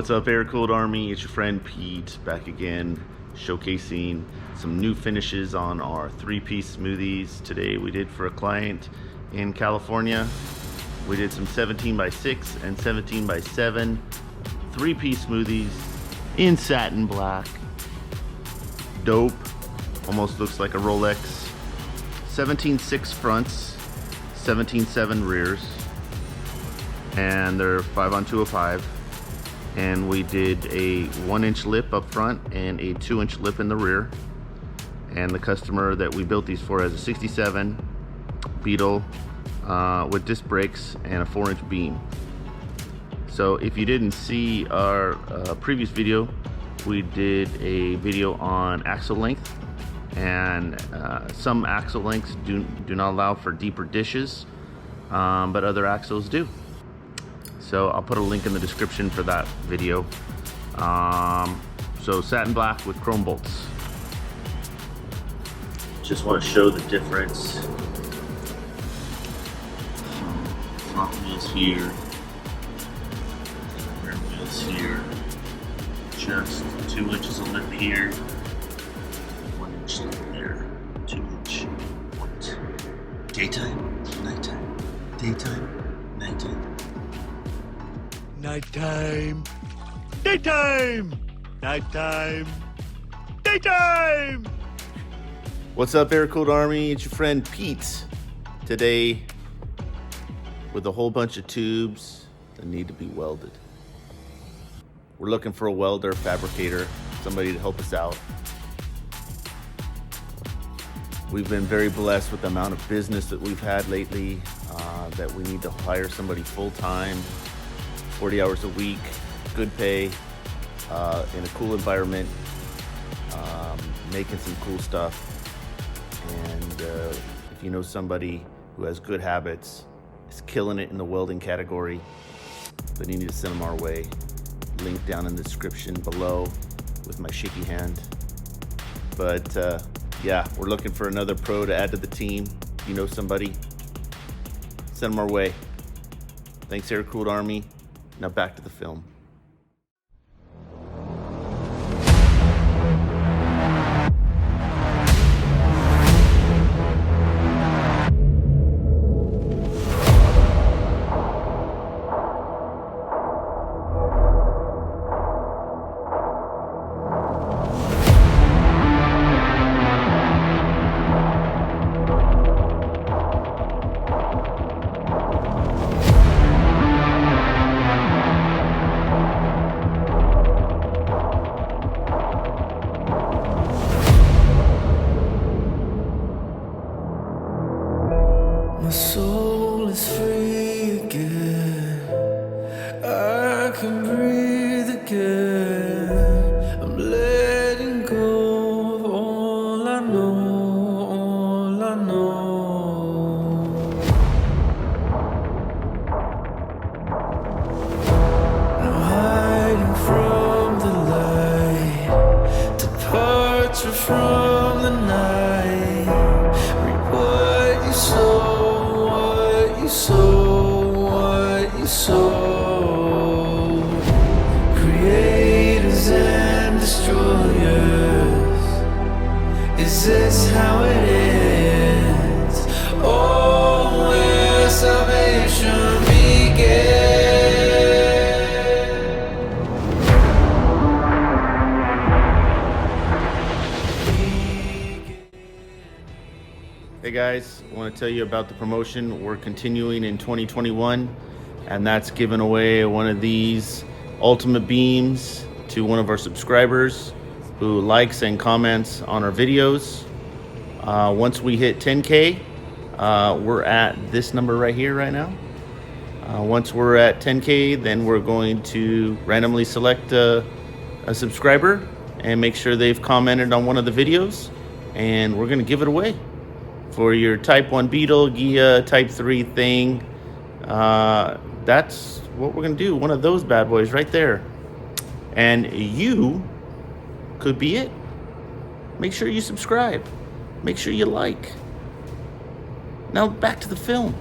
What's up, Airkewld Army? It's your friend Pete back again, showcasing some new finishes on our three-piece smoothies. Today we did for a client in California. We did some 17x6 and 17x7 three-piece smoothies in satin black. Dope. Almost looks like a Rolex. 17.6 fronts, 17.7 rears, and they're 5 on 205. And we did a 1-inch lip up front and a 2-inch lip in the rear. And the customer that we built these for has a 67 Beetle with disc brakes and a 4-inch beam. So if you didn't see our previous video, we did a video on axle length, and some axle lengths do not allow for deeper dishes, but other axles do. So I'll put a link in the description for that video. So satin black with chrome bolts. Just want to show the difference. Front wheels here, rear wheels here. Just 2 inches of lip here, 1 inch lip there, 2 inch. What? Daytime, nighttime, daytime, nighttime. Nighttime, daytime, nighttime, daytime. What's up, Airkewld Army? It's your friend Pete. Today, with a whole bunch of tubes that need to be welded. We're looking for a welder, fabricator, somebody to help us out. We've been very blessed with the amount of business that we've had lately, that we need to hire somebody full-time, 40 hours a week, good pay, in a cool environment, making some cool stuff. And if you know somebody who has good habits, is killing it in the welding category, then you need to send them our way. Link down in the description below with my shaky hand. But yeah, we're looking for another pro to add to the team. If you know somebody, send them our way. Thanks, Airkewld Army. Now back to the film. My soul is free again. I can breathe again. I'm letting go of all I know, all I know. No hiding from the light, departure from the night. Reap what you sow. What you sow, creators and destroyers. Is this how it ends? Oh, where salvation begins. Hey guys, I want to tell you about the promotion we're continuing in 2021, and that's giving away one of these ultimate beams to one of our subscribers who likes and comments on our videos. Once we hit 10K, we're at this number right here right now. Once we're at 10K, then we're going to randomly select a subscriber and make sure they've commented on one of the videos, and we're going to give it away. For your Type 1 Beetle, Gia, Type 3 thing, that's what we're going to do. One of those bad boys right there. And you could be it. Make sure you subscribe. Make sure you like. Now back to the film.